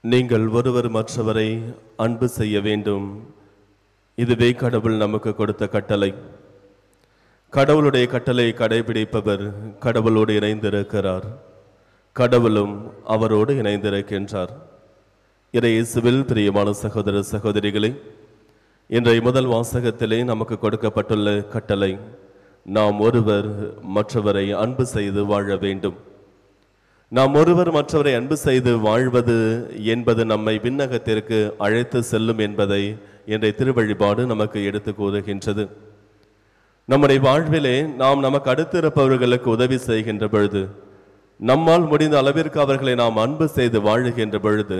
நீங்கள் ஒருவர் மற்றவரை அன்பு செய்ய வேண்டும். இதுவே கடவுள் நமக்கு கொடுத்த கட்டளை. கடவுளுடைய கட்டளை கடைபிடிப்பவர் கடவுளோடு இணைந்திருக்கிறார், கடவுளும் அவரோடு இணைந்திருக்கின்றார். இயேசுவில் பிரியமான சகோதர சகோதரிகளே, இன்றைய முதல் வாசகத்திலே நமக்கு கொடுக்கப்பட்டுள்ள கட்டளை நாம் ஒருவர் மற்றவரை அன்பு செய்து வாழ வேண்டும். நாம் ஒருவர் மற்றவரை அன்பு செய்து வாழ்வது என்பது நம்மை விண்ணகத்திற்கு அழைத்து செல்லும் என்பதை இன்றைய திருவழிபாடு நமக்கு எடுத்து கூறுகின்றது. நம்முடைய வாழ்விலே நாம் நமக்கு அடுத்திருப்பவர்களுக்கு உதவி செய்கின்ற பொழுது, நம்மால் முடிந்த அளவிற்கு அவர்களை நாம் அன்பு செய்து வாழுகின்ற பொழுது,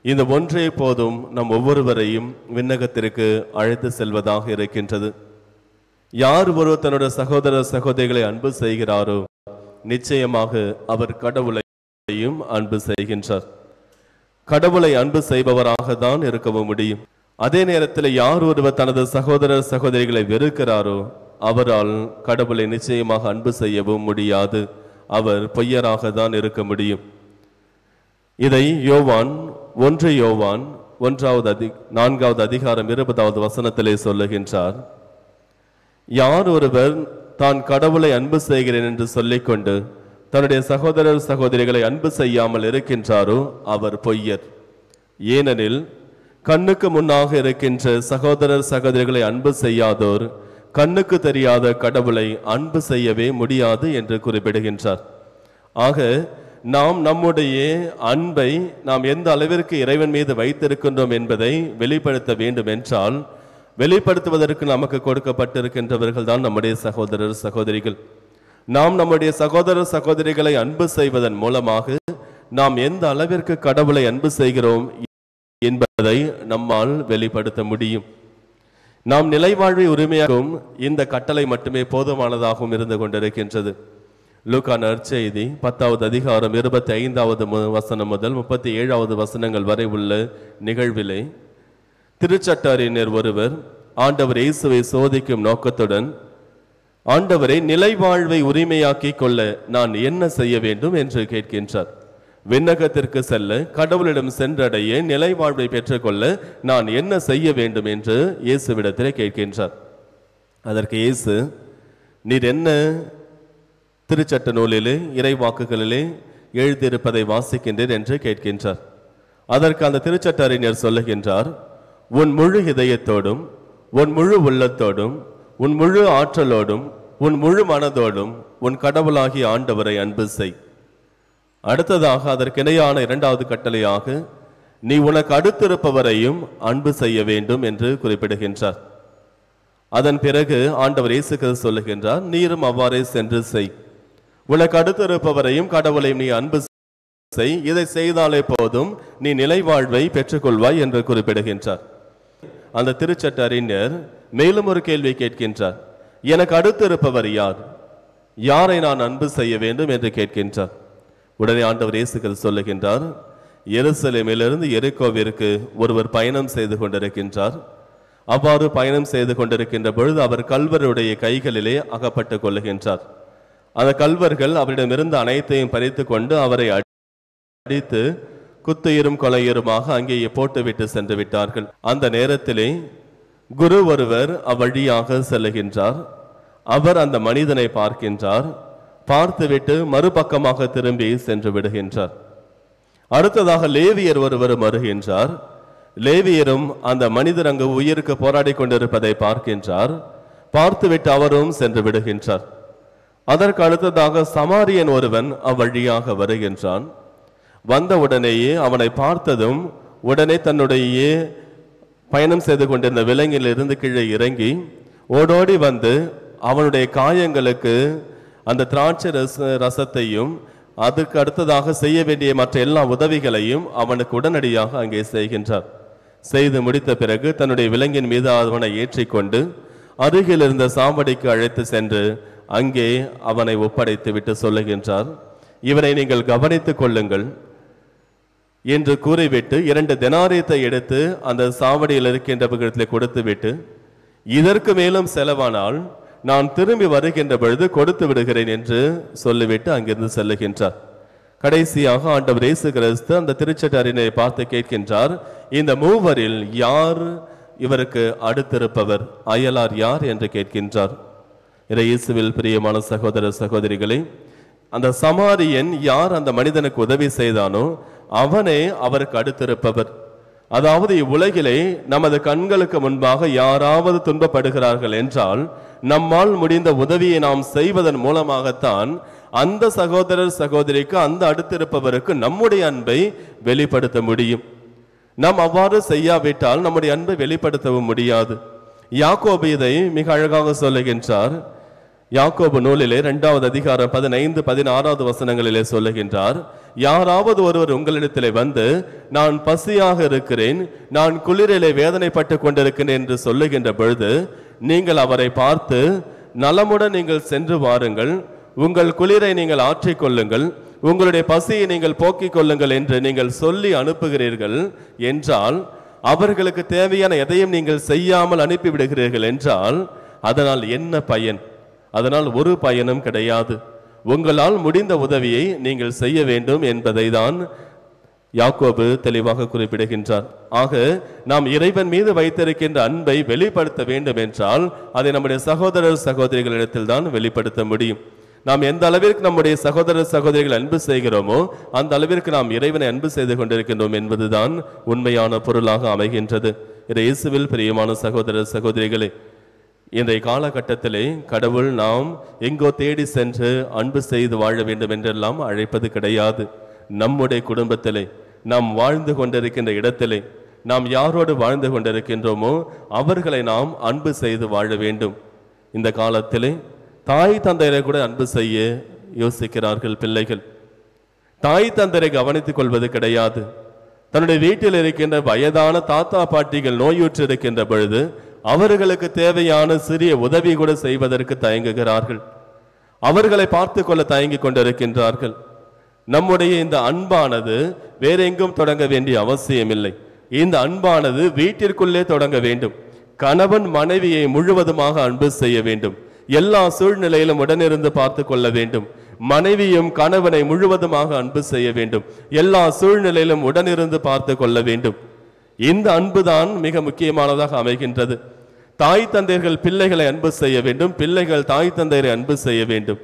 இந்த ஒன்றே போதும் நம் ஒவ்வொருவரையும் விண்ணகத்திற்கு அழைத்து செல்வதாக இருக்கின்றது. யார் ஒருவர் தன்னுடைய சகோதர சகோதரிகளை அன்பு செய்கிறாரோ நிச்சயமாக அவர் கடவுளையும் அன்பு செய்கின்றார். கடவுளை அன்பு செய்பவராக தான் இருக்கவும் முடியும். அதே நேரத்தில் யார் ஒருவர் தனது சகோதர சகோதரிகளை வெறுக்கிறாரோ அவரால் கடவுளை நிச்சயமாக அன்பு செய்யவும் முடியாது. அவர் பொய்யராக தான் இருக்க முடியும். இதை யோவான் 1 யோவான் 4வது அதிகாரம் 20வது வசனத்திலே சொல்லுகின்றார். யார் ஒருவர் தான் கடவுளை அன்பு செய்கிறேன் என்று சொல்லிக்கொண்டு தன்னுடைய சகோதரர் சகோதரிகளை அன்பு செய்யாமல் இருக்கின்றாரோ அவர் பொய்யர். ஏனெனில் கண்ணுக்கு முன்னாக இருக்கின்ற சகோதரர் சகோதரிகளை அன்பு செய்யாதோர் கண்ணுக்கு தெரியாத கடவுளை அன்பு செய்யவே முடியாது என்று குறிப்பிடுகின்றார். ஆக நாம் நம்முடைய அன்பை நாம் எந்த அளவிற்கு இறைவன் மீது வைத்திருக்கின்றோம் என்பதை வெளிப்படுத்த வேண்டும் என்றால், வெளிப்படுத்துவதற்கு நமக்கு கொடுக்கப்பட்டிருக்கின்றவர்கள் தான் நம்முடைய சகோதரர் சகோதரிகள். நாம் நம்முடைய சகோதர சகோதரிகளை அன்பு செய்வதன் மூலமாக நாம் எந்த அளவிற்கு கடவுளை அன்பு செய்கிறோம் என்பதை நம்மால் வெளிப்படுத்த முடியும். நாம் நிலைவாழ்வை உரிமையாகவும் இந்த கட்டளை மட்டுமே போதுமானதாகவும் இருந்து கொண்டிருக்கின்றது. லூக்கா நற்செய்தி 10வது அதிகாரம் 25வது வசனம் முதல் 37வது வசனங்கள் வரை உள்ள நிகழ்விலே திருச்சட்ட அறிஞர் ஒருவர் ஆண்டவர் இயேசுவை சோதிக்கும் நோக்கத்துடன், ஆண்டவரை நிலைவாழ்வை உரிமையாக்கி கொள்ள நான் என்ன செய்ய வேண்டும் என்று கேட்கின்றார். விண்ணகத்திற்கு செல்ல, கடவுளிடம் சென்றடைய, நிலைவாழ்வை பெற்றுக்கொள்ள நான் என்ன செய்ய வேண்டும் என்று இயேசுவிடத்திலே கேட்கின்றார். அதற்கு இயேசு, நீர் என்ன திருச்சட்ட நூலிலே இறைவாக்குகளிலே எழுதியிருப்பதை வாசிக்கின்றீர் என்று கேட்கின்றார். அதற்கு அந்த திருச்சட்ட அறிஞர் சொல்லுகின்றார், உன் முழு இதயத்தோடும், உன் முழு உள்ளத்தோடும், உன் முழு ஆற்றலோடும், உன் முழு மனதோடும் உன் கடவுளாகிய ஆண்டவரை அன்பு செய். அடுத்ததாக அதற்கிணையான 2வது கட்டளையாக நீ உனக்கு அடுத்திருப்பவரையும் அன்பு செய்ய வேண்டும் என்று குறிப்பிடுகின்றார். அதன் பிறகு ஆண்டவர் இயேசு கிறிஸ்து சொல்லுகின்றார், நீரும் அவ்வாறே சென்று செய். உனக்கு அடுத்திருப்பவரையும் கடவுளையும் நீ அன்பு செய். இதை செய்தாலே போதும், நீ நிலைவாழ்வை பெற்றுக்கொள்வாய் என்று குறிப்பிடுகின்றார். அந்த திருச்சட்ட அறிஞர் மேலும் ஒரு கேள்வி கேட்கின்றார். எனக்கு அடுத்திருப்பவர் யார்? யாரை நான் அன்பு செய்ய வேண்டும் என்று கேட்கின்றார். உடனே ஆண்டவர் இயேசு கிறிஸ்து சொல்லுகின்றார், எருசலேமிலிருந்து எரிகோவிற்கு ஒருவர் பயணம் செய்து கொண்டிருக்கின்றார். அவ்வாறு பயணம் செய்து கொண்டிருக்கின்ற பொழுது அவர் கல்வருடைய கைகளிலே அகப்பட்டுக் கொள்ளுகின்றார். அந்த கல்வர்கள் அவரிடமிருந்து அனைத்தையும் பறித்து கொண்டு அவரை அடித்து குத்துயிரும் கொலையுருமாக அங்கேயே போட்டுவிட்டு சென்று விட்டார்கள். அந்த நேரத்திலே குரு ஒருவர் அவ்வழியாக செல்லுகின்றார். அவர் அந்த மனிதனை பார்க்கின்றார். பார்த்துவிட்டு மறுபக்கமாக திரும்பி சென்று விடுகின்றார். அடுத்ததாக லேவியர் ஒருவர் வருகின்றார். லேவியரும் அந்த மனிதர் அங்கு உயிருக்கு போராடி கொண்டிருப்பதை பார்க்கின்றார். பார்த்துவிட்டு அவரும் சென்று விடுகின்றார். அதற்கு அடுத்ததாக சமாரியன் ஒருவன் அவ்வழியாக வருகின்றான். வந்தவுடனேயே அவனை பார்த்ததும் உடனே தன்னுடைய பயணம் செய்து கொண்டிருந்த விலங்கிலிருந்து கீழே இறங்கி ஓடோடி வந்து அவனுடைய காயங்களுக்கு அந்த திராட்சை ரசத்தையும் அதற்கு அடுத்ததாக செய்ய வேண்டிய மற்ற எல்லா உதவிகளையும் அவனுக்கு உடனடியாக அங்கே செய்கின்றார். செய்து முடித்த பிறகு தன்னுடைய விலங்கின் மீது அவனை ஏற்றிக்கொண்டு அருகில் இருந்த சாவடிக்கு அழைத்து சென்று அங்கே அவனை ஒப்படைத்து விட்டு சொல்லுகின்றார், இவரை நீங்கள் கவனித்துக் கொள்ளுங்கள் என்று கூறிவிட்டு 2 தெனாரியத்தை எடுத்து அந்த சாவடியில் இருக்கின்றவர்களிடத்தில் கொடுத்து விட்டு, இதற்கு மேலும் செலவானால் நான் திரும்பி வருகின்ற பொழுது கொடுத்து விடுகிறேன் என்று சொல்லிவிட்டு அங்கிருந்து செல்லுகின்றார். கடைசியாக ஆண்டவர் இயேசு கிறிஸ்து அந்த திருச்சட்டரினை பார்த்து கேட்கின்றார், இந்த மூவரில் யார் இவருக்கு அடுத்திருப்பவர், அயலார் யார் என்று கேட்கின்றார். இயேசுவில் பிரியமான சகோதர சகோதரிகளே, அந்த சமாரியன் யார் அந்த மனிதனுக்கு உதவி செய்தானோ அவனே அவருக்கு அடுத்திருப்பவர். அதாவது இவ்வுலகிலே நமது கண்களுக்கு முன்பாக யாராவது துன்பப்படுகிறார்கள் என்றால் நம்மால் முடிந்த உதவியை நாம் செய்வதன் மூலமாகத்தான் அந்த சகோதரர் சகோதரிக்கு, அந்த அடுத்திருப்பவருக்கு நம்முடைய அன்பை வெளிப்படுத்த முடியும். நாம் அவ்வாறு செய்யாவிட்டால் நம்முடைய அன்பை வெளிப்படுத்தவும் முடியாது. யாக்கோபு இதை மிக அழகாக சொல்லுகின்றார். யாக்கோபு நூலிலே 2வது அதிகாரம் 15, 16 வசனங்களிலே சொல்லுகின்றார், யாராவது ஒருவர் உங்களிடத்திலே வந்து நான் பசியாக இருக்கிறேன், நான் குளிரிலே வேதனைப்பட்டு கொண்டிருக்கிறேன் என்று சொல்லுகின்ற பொழுது நீங்கள் அவரை பார்த்து நலமுடன் நீங்கள் சென்று வாருங்கள், உங்கள் குளிரை நீங்கள் ஆற்றிக்கொள்ளுங்கள், உங்களுடைய பசியை நீங்கள் போக்கிக் கொள்ளுங்கள் என்று நீங்கள் சொல்லி அனுப்புகிறீர்கள் என்றால், அவர்களுக்கு தேவையான எதையும் நீங்கள் செய்யாமல் அனுப்பிவிடுகிறீர்கள் என்றால் அதனால் என்ன பயன்? அதனால் ஒரு பயனும் கிடையாது. உங்களால் முடிந்த உதவியை நீங்கள் செய்ய வேண்டும் என்பதை தான் யாக்கோபு தெளிவாக குறிப்பிடுகின்றார். ஆக நாம் இறைவன் மீது வைத்திருக்கின்ற அன்பை வெளிப்படுத்த வேண்டும் என்றால் அதை நம்முடைய சகோதரர் சகோதரிகளிடத்தில் தான் வெளிப்படுத்த முடியும். நாம் எந்த அளவிற்கு நம்முடைய சகோதரர் சகோதரிகள் அன்பு செய்கிறோமோ அந்த அளவிற்கு நாம் இறைவனை அன்பு செய்து கொண்டிருக்கின்றோம் என்பதுதான் உண்மையான பொருளாக அமைகின்றது. இயேசுவில் பிரியமான சகோதரர் சகோதரிகளே, இன்றைய காலகட்டத்திலே கடவுள் நாம் எங்கோ தேடி சென்று அன்பு செய்து வாழ வேண்டும் என்றெல்லாம் அழைப்பது கிடையாது. நம்முடைய குடும்பத்திலே, நாம் வாழ்ந்து கொண்டிருக்கின்ற இடத்திலே, நாம் யாரோடு வாழ்ந்து கொண்டிருக்கின்றோமோ அவர்களை நாம் அன்பு செய்து வாழ வேண்டும். இந்த காலத்திலே தாய் தந்தையரை கூட அன்பு செய்ய யோசிக்கிறார்கள் பிள்ளைகள். தாய் தந்தையரை கவனித்துக் கொள்வது கிடையாது. தன்னுடைய வீட்டில் இருக்கின்ற வயதான தாத்தா பாட்டிகள் நோயுற்று இருக்கின்ற பொழுது அவர்களுக்கு தேவையான சிறிய உதவி கூட செய்வதற்கு தயங்குகிறார்கள். அவர்களை பார்த்து கொள்ள தயங்கி கொண்டிருக்கின்றார்கள். நம்முடைய இந்த அன்பானது வேற எங்கும் தொடங்க வேண்டிய அவசியமில்லை. இந்த அன்பானது வீட்டிற்குள்ளே தொடங்க வேண்டும். கணவன் மனைவியை முழுவதுமாக அன்பு செய்ய வேண்டும். எல்லா சூழ்நிலையிலும் உடனிருந்து பார்த்து கொள்ள வேண்டும். மனைவியும் கணவனை முழுவதுமாக அன்பு செய்ய வேண்டும். எல்லா சூழ்நிலையிலும் உடனிருந்து பார்த்து கொள்ள வேண்டும். இந்த அன்புதான் மிக முக்கியமானதாக அமைகின்றது. தாய் தந்தையர்கள் பிள்ளைகளை அன்பு செய்ய வேண்டும், பிள்ளைகள் தாய் தந்தையரை அன்பு செய்ய வேண்டும்.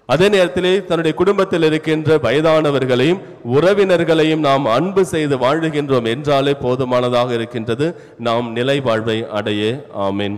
அதே நேரத்திலே தன்னுடைய குடும்பத்தில் இருக்கின்ற வயதானவர்களையும் உறவினர்களையும் நாம் அன்பு செய்து வாழுகின்றோம் என்றாலே போதுமானதாக இருக்கின்றது நாம் நிலை வாழ்வை அடைய. ஆமென்.